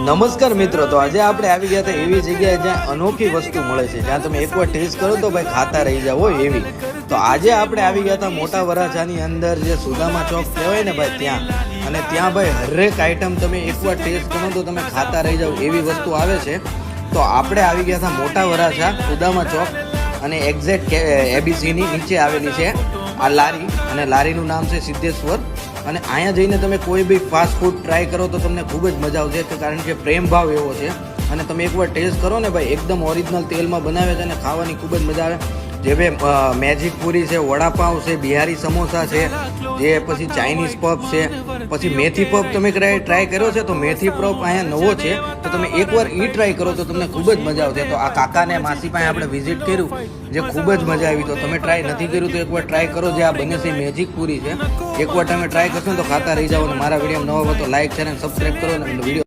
નમસ્કાર મિત્રો, તો આજે આપણે આવી ગયા હતા એવી જગ્યાએ જ્યાં અનોખી વસ્તુ મળે છે, જ્યાં તમે એકવાર ટેસ્ટ કરો તો ભાઈ ખાતા રહી જાવ એવી. તો આજે આપણે આવી ગયા હતા મોટા વરાછાની અંદર જે સુદામા ચોક કહેવાય ને ભાઈ ત્યાં. અને ત્યાં ભાઈ હરેક આઈટમ તમે એકવાર ટેસ્ટ કરો તો તમે ખાતા રહી જાવ એવી વસ્તુ આવે છે. તો આપણે આવી ગયા હતા મોટા વરાછા સુદામા ચોક અને એક્ઝેક્ટ એબીસીની નીચે આવેલી છે આ લારી, અને લારીનું નામ છે સિદ્ધેશ્વર. અને અહીંયા જઈને તમે કોઈ બી ફાસ્ટ ફૂડ ટ્રાય કરો તો તમને ખૂબ જ મજા આવશે, કારણ કે પ્રેમ ભાવ એવો છે. અને તમે એકવાર ટેસ્ટ કરો ને ભાઈ, એકદમ ઓરિજિનલ તેલમાં બનાવે છે અને ખાવાની ખૂબ જ મજા આવે. જે ભાઈ મેજિક પૂરી છે, વડાપાઉં છે, બિહારી સમોસા છે, જે પછી ચાઇનીઝ પફ છે, પછી મેથી પફ તમે ટ્રાય કર્યો છે તો મેથી પફ અહીંયા નવો છે, તો તમે એકવાર એ ટ્રાય કરો તો તમને ખૂબ જ મજા આવશે. તો આ કાકાને માસી પાસે આપણે વિઝિટ કર્યું, જે ખૂબ જ મજા આવી. તો તમે ટ્રાય નથી કર્યું તો એકવાર ટ્રાય કરો. જે આ બને છે મેજિક પૂરી છે, એકવાર તમે ટ્રાય કરશો તો ખાતા રહી જાઓ. અને મારા વિડીયો નવા હોય તો લાઈક, શેર અને સબસ્ક્રાઈબ કરો અને વિડીયો